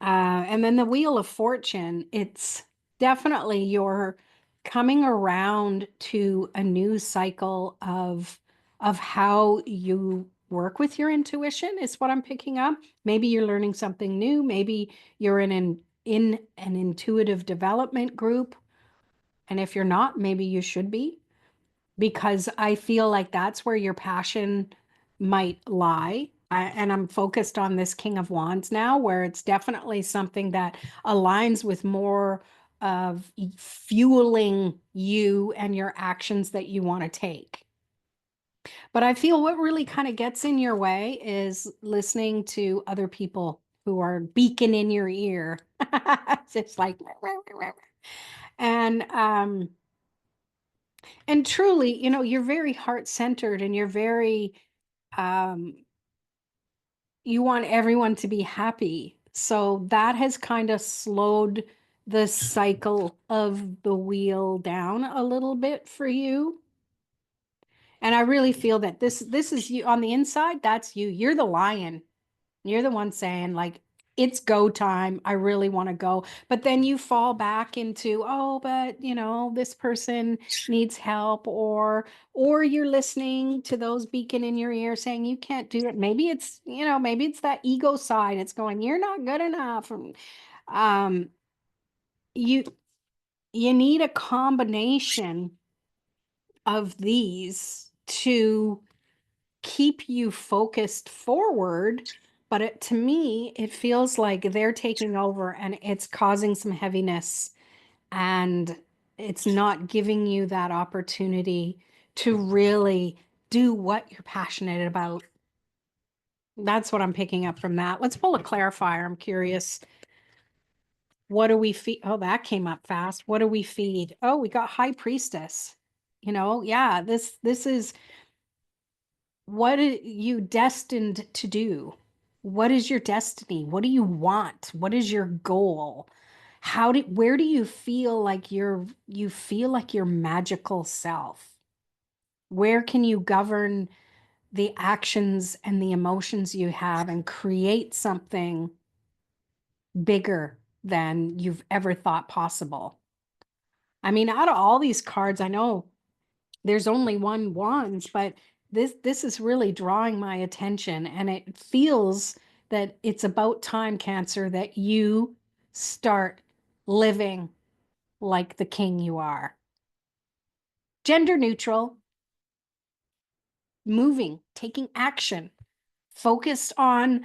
And then the Wheel of Fortune, it's definitely you're coming around to a new cycle of how you work with your intuition is what I'm picking up. Maybe you're learning something new. Maybe you're in an intuitive development group. And if you're not, maybe you should be, because I feel like that's where your passion might lie. And I'm focused on this King of Wands now, where it's definitely something that aligns with more of fueling you and your actions that you want to take. But I feel what really kind of gets in your way is listening to other people who are beacon in your ear. It's just like, and and truly, you're very heart-centered and you're very um you want everyone to be happy. So that has kind of slowed the cycle of the wheel down a little bit for you. And I really feel that this is you on the inside. That's you. You're the lion. You're the one saying, like, it's go time. I really want to go. But then you fall back into, oh, but this person needs help, or you're listening to those beacon in your ear saying you can't do it. Maybe it's that ego side. It's going, you're not good enough. And you you need a combination of these to keep you focused forward But to me, it feels like they're taking over and it's causing some heaviness, and it's not giving you that opportunity to really do what you're passionate about. That's what I'm picking up from that. Let's pull a clarifier. I'm curious. What do we feed? Oh, that came up fast. What do we feed? Oh, we got High Priestess. Yeah, this is what are you destined to do? What is your destiny? What do you want? What is your goal? Where do you feel like you feel like your magical self? Where can you govern the actions and the emotions you have and create something bigger than you've ever thought possible? I mean, out of all these cards, I know there's only one wands, but this is really drawing my attention, and it feels that it's about time, Cancer, that you start living like the king you are. Gender neutral, moving, taking action, focused on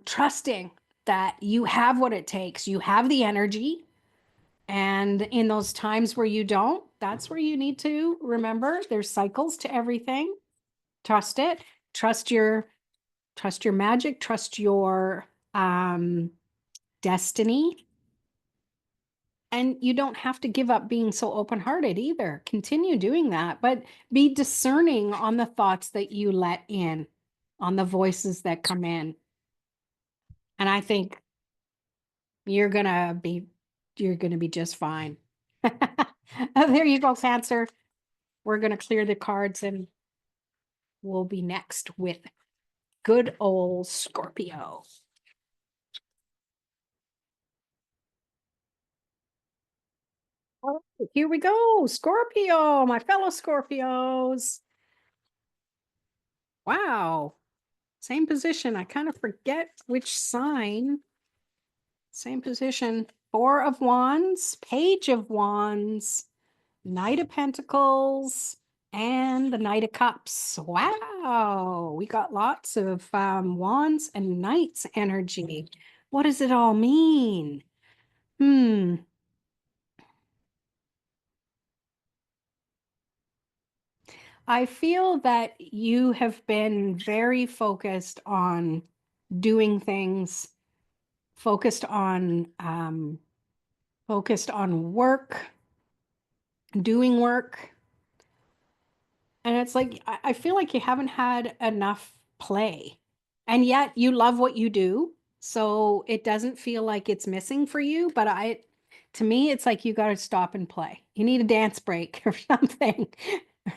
trusting that you have what it takes. You have the energy. And in those times where you don't, that's where you need to remember there's cycles to everything. Trust it. Trust your trust your magic, trust your destiny. And you don't have to give up being so open-hearted either. Continue doing that, but be discerning on the thoughts that you let in, on the voices that come in. And I think you're gonna be you're gonna be just fine. There you go, Cancer. We're gonna clear the cards and we'll be next with good old Scorpio. Oh, here we go. Scorpio, my fellow Scorpios. Wow. Same position. I kind of forget which sign. Same position. Four of Wands, Page of Wands, Knight of Pentacles, and the Knight of Cups. Wow. We got lots of Wands and Knights energy. What does it all mean? Hmm. I feel that you have been very doing things, focused on focused on work, doing work. And it's like I feel like you haven't had enough play. And yet you love what you do. So it doesn't feel like it's missing for you, but to me, it's like you got to stop and play. You need a dance break or something,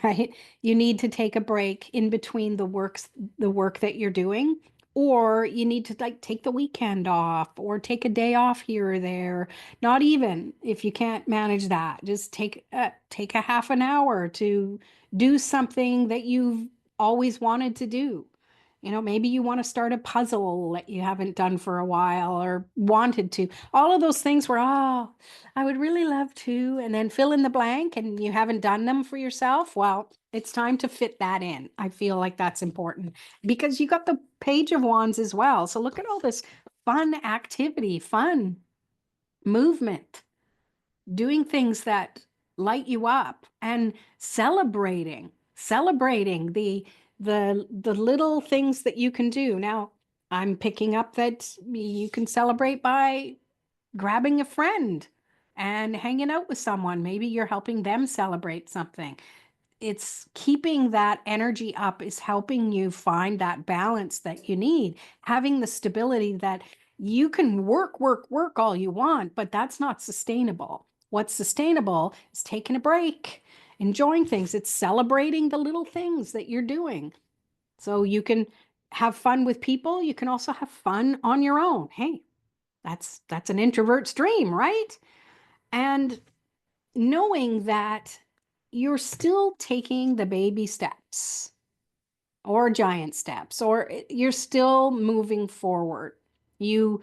right? You need to take a break in between the work that you're doing, or you need to like take the weekend off or take a day off here or there. Not even if you can't manage that, just take a half an hour to do something that you've always wanted to do. Maybe you want to start a puzzle that you haven't done for a while or wanted to. All of those things where, oh, I would really love to, and then fill in the blank and you haven't done them for yourself. Well, it's time to fit that in. I feel like that's important because you got the Page of Wands as well. So look at all this fun activity, fun movement, doing things that light you up and celebrating the little things that you can do. Now, I'm picking up that you can celebrate by grabbing a friend and hanging out with someone. Maybe you're helping them celebrate something. It's keeping that energy up is helping you find that balance that you need, having the stability that you can work all you want, but that's not sustainable. What's sustainable is taking a break, enjoying things. It's celebrating the little things that you're doing. So you can have fun with people. You can also have fun on your own. Hey, that's an introvert's dream, right? And knowing that you're still taking the baby steps or giant steps, or you're still moving forward. You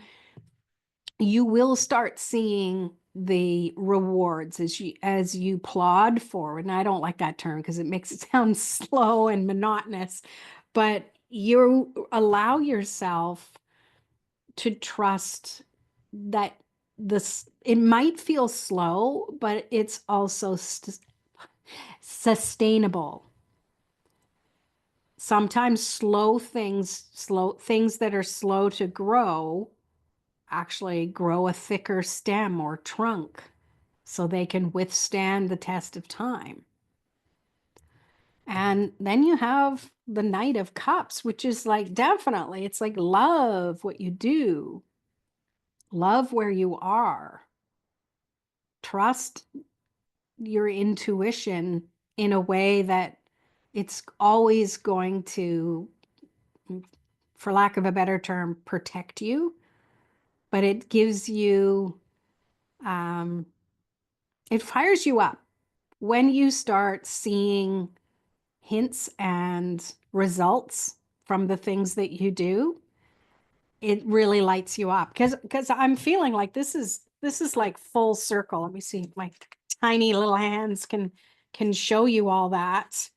will start seeing the rewards as you plod forward. And I don't like that term because it makes it sound slow and monotonous, but you allow yourself to trust that this, it might feel slow, but it's also sustainable. Sometimes slow things that are slow to grow actually grow a thicker stem or trunk so they can withstand the test of time. And then you have the Knight of Cups, which is like definitely, it's like love what you do, love where you are, trust your intuition in a way that it's always going to, for lack of a better term, protect you, but it gives you, um, it fires you up when you start seeing hints and results from the things that you do. It really lights you up because I'm feeling like this is like full circle. Let me see if my tiny little hands can show you all that.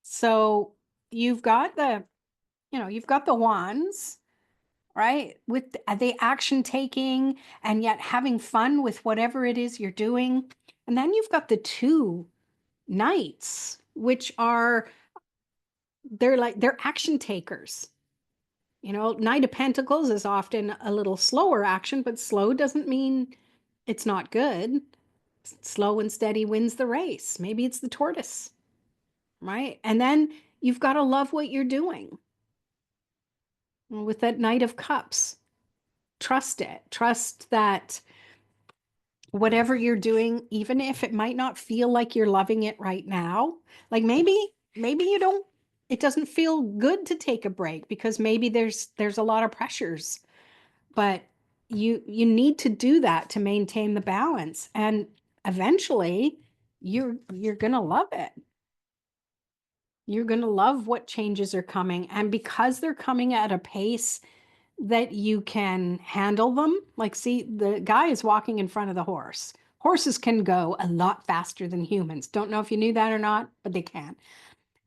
So you've got you've got the wands, right? With the action taking and yet having fun with whatever it is you're doing. And then you've got the two knights, which are, they're action takers. Knight of Pentacles is often a little slower action, but slow doesn't mean it's not good. Slow and steady wins the race. Maybe it's the tortoise, right? And then you've got to love what you're doing with that Knight of Cups. Trust it. Trust that whatever you're doing, even if it might not feel like you're loving it right now, like maybe you don't, it doesn't feel good to take a break because maybe there's a lot of pressures, but you need to do that to maintain the balance, and eventually you're going to love it. You're going to love what changes are coming, and because they're coming at a pace that you can handle them. Like, see, the guy is walking in front of the horse. Horses can go a lot faster than humans. Don't know if you knew that or not, but they can.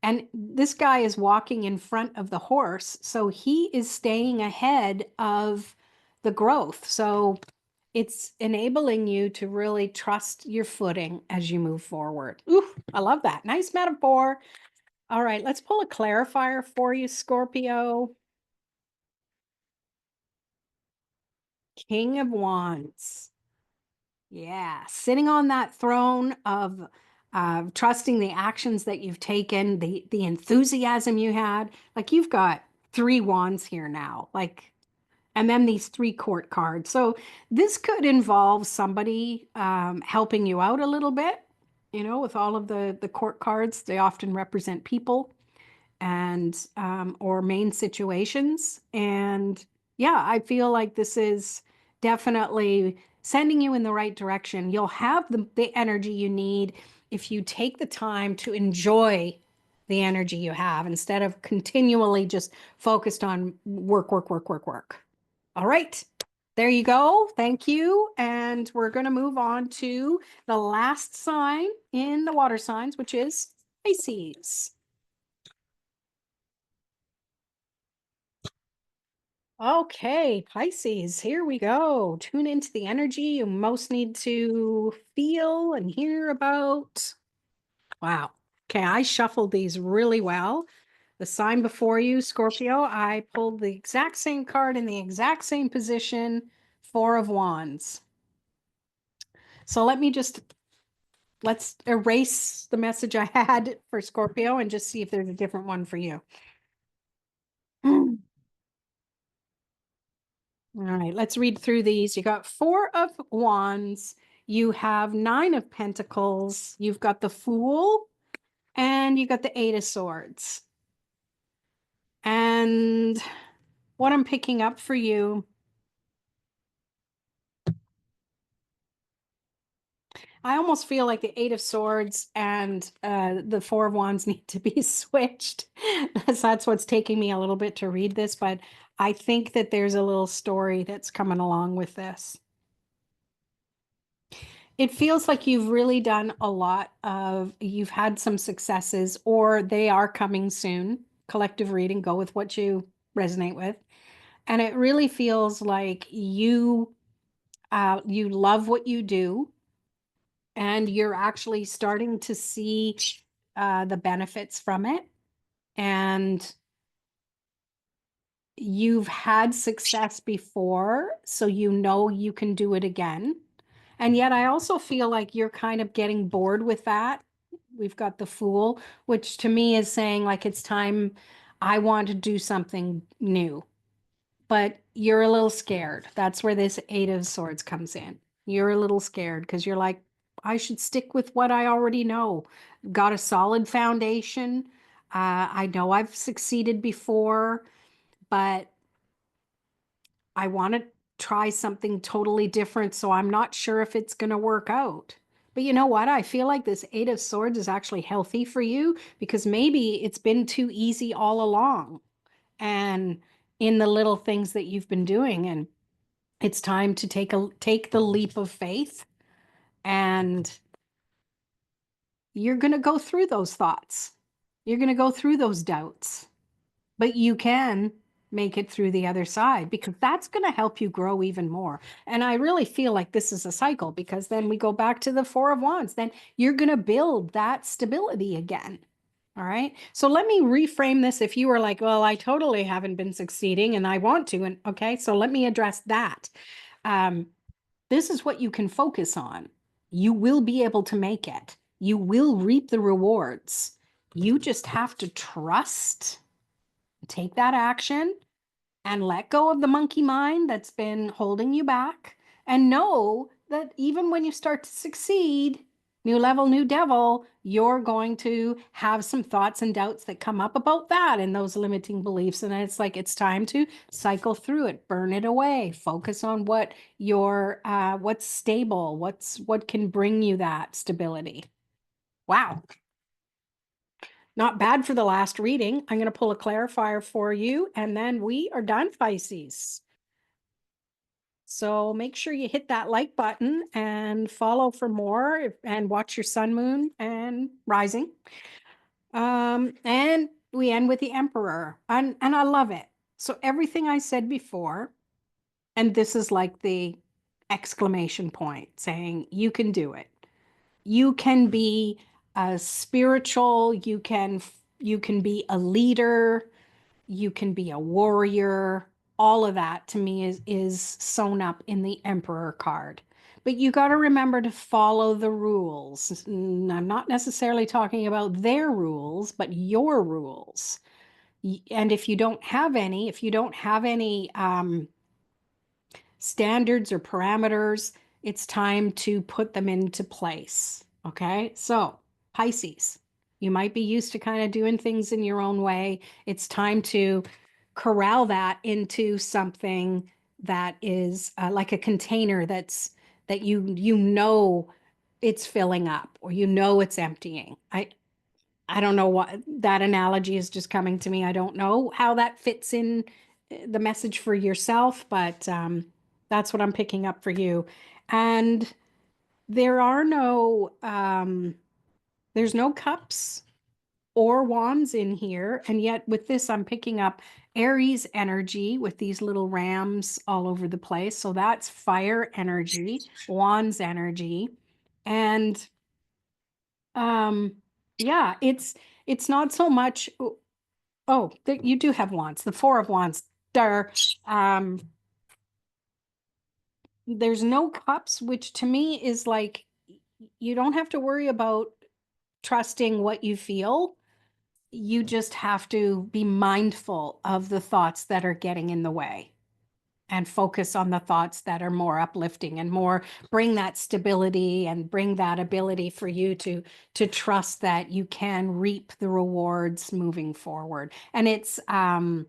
And this guy is walking in front of the horse, so he is staying ahead of the growth. So it's enabling you to really trust your footing as you move forward. Ooh, I love that. Nice metaphor. All right, let's pull a clarifier for you, Scorpio. King of Wands. Yeah, sitting on that throne of trusting the actions that you've taken, the enthusiasm you had. Like, you've got three wands here now, like, and then these three court cards. So this could involve somebody helping you out a little bit. With all of the court cards, they often represent people and or main situations. And yeah, I feel like this is definitely sending you in the right direction. You'll have the energy you need if you take the time to enjoy the energy you have instead of continually just focused on work, work, work, work, work. All right. There you go. Thank you. And we're going to move on to the last sign in the water signs, which is Pisces. Okay, Pisces, here we go. Tune into the energy you most need to feel and hear about. Wow. Okay, I shuffled these really well. The sign before you, Scorpio, I pulled the exact same card in the exact same position, Four of Wands. So let's erase the message I had for Scorpio and just see if there's a different one for you. All right, let's read through these. You got Four of Wands, you have Nine of Pentacles, you've got the Fool, and you got the Eight of Swords. And what I'm picking up for you, I almost feel like the Eight of Swords and the Four of Wands need to be switched. That's what's taking me a little bit to read this, but I think that there's a little story that's coming along with this. It feels like you've really done a lot you've had some successes or they are coming soon. collective reading. Go with what you resonate with. And it really feels like you love what you do, and you're actually starting to see the benefits from it. And you've had success before, so you know you can do it again. And yet I also feel like you're kind of getting bored with that. We've got the Fool, which to me is saying like it's time, I want to do something new. But you're a little scared. That's where this Eight of Swords comes in. You're a little scared because you're like, I should stick with what I already know. Got a solid foundation. I know I've succeeded before, but I want to try something totally different. So I'm not sure if it's going to work out. But you know what? I feel like this Eight of Swords is actually healthy for you because maybe it's been too easy all along and in the little things that you've been doing. And it's time to take the leap of faith, and you're going to go through those thoughts. You're going to go through those doubts, but you can make it through the other side because that's going to help you grow even more. And I really feel like this is a cycle because then we go back to the Four of Wands. Then you're going to build that stability again. All right. So let me reframe this. If you were like, well, I totally haven't been succeeding and I want to. And okay, so let me address that. This is what you can focus on. You will be able to make it. You will reap the rewards. You just have to trust, take that action, and let go of the monkey mind that's been holding you back. And know that even when you start to succeed, new level, new devil, you're going to have some thoughts and doubts that come up about that and those limiting beliefs. And it's like, it's time to cycle through it, burn it away, focus on what what's stable, what can bring you that stability. Wow. Not bad for the last reading. I'm going to pull a clarifier for you, and then we are done, Pisces. So make sure you hit that like button and follow for more and watch your sun, moon, and rising. And we end with the Emperor. And I love it. So everything I said before, and this is like the exclamation point saying you can do it. You can be a spiritual, you can be a leader, you can be a warrior. All of that to me is sewn up in the Emperor card. But you got to remember to follow the rules. I'm not necessarily talking about their rules, but your rules. And if you don't have any, standards or parameters, it's time to put them into place. Okay. So, Pisces, you might be used to kind of doing things in your own way. It's time to corral that into something that is like a container that you know it's filling up, or you know it's emptying. I don't know what that analogy is just coming to me. I don't know how that fits in the message for yourself, but that's what I'm picking up for you. And there are there's no cups or wands in here. And yet with this, I'm picking up Aries energy with these little rams all over the place. So that's fire energy, wands energy. And um, yeah, it's not so much. Oh, you do have wands. The Four of Wands. There, there's no cups, which to me is like you don't have to worry about trusting what you feel. You just have to be mindful of the thoughts that are getting in the way and focus on the thoughts that are more uplifting and more bring that stability and bring that ability for you to trust that you can reap the rewards moving forward. And it's not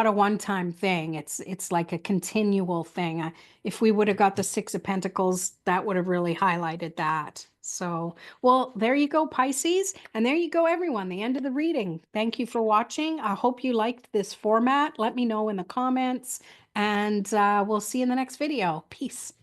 a one-time thing. It's like a continual thing. If we would have got the Six of Pentacles, that would have really highlighted that. So, well, there you go, Pisces. And there you go, everyone. The end of the reading. Thank you for watching. I hope you liked this format. Let me know in the comments, and we'll see you in the next video. Peace.